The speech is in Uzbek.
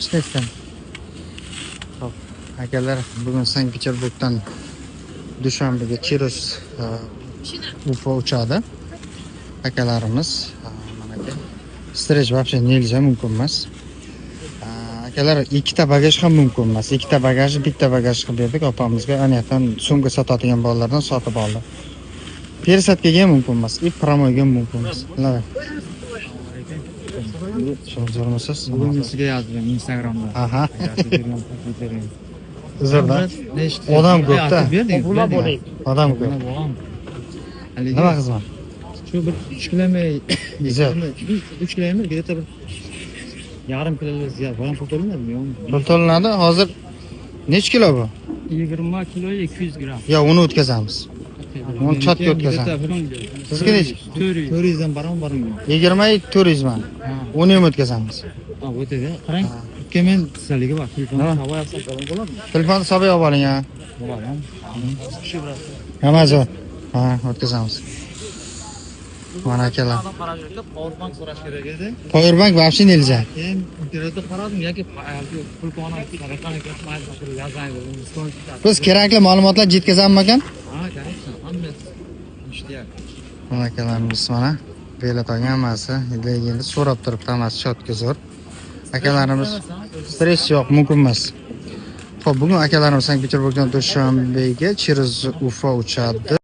Ishlaysan. Hop, akalar, bugun Sankt-Peterburgdan Dushanbega Chirus Ufa uchadi. Akalarimiz mana aka. Sтресс вообще nельзя, mumkin emas. Akalar, ikkita bagaj ham mumkin emas. Ikkita bagajni bitta bagaj qilib berdik opamizga. Aniyatan sumka sotadigan bolalardan sotib oldi. Persatkaga ham mumkin emas, и promoyga ham mumkin emas. Lavay. Shunisiz. Bugun sizga yozdim Instagramda. Aha. Uzrda. Odam ko'p-da. Odam ko'p. Nima xizmat? Shu bir 3 kilomi, Ziyod. 3 kilomi, где-то bir yarim kilo ziyod. Bana pul to'lanadimi yo'qmi? Pul to'lanadi. Hozir necha kilo bu? 20 kilo 200 gram. Yo, uni o'tkazamiz. Uni chatga o'tkazamiz. Sizga necha? 400 dan baram. 20 400 man. Uni ham o'tkazamiz. Ha, o'tadi. Qarang, kemen sizlarga bor. Telefonni savo yapsam bo'ladimi? Telefonni sobiq olib oling, ha. Bo'ladi. Shu bilan. Amazon. Ha, o'tkazamiz. Mana akalar. Powerbank so'rash kerak edi. Powerbank вообще nельзя. Keyin internetda qaradim, yoki pul qona raqamga yozmaydi. Biz kerakli ma'lumotlar yetkazamiz ekan? Ha, конечно, hammasi ishtiyoq. Mana akalarimiz mana velat olgan hammasi, endi so'rab turibdi, hammasi shotga zo'r. Akalarimiz stress yo'q, mumkin emas. Xo'p, bugun akalarimiz Sankt-Peterburgdan Dushanbega Chirus Ufa uchadi.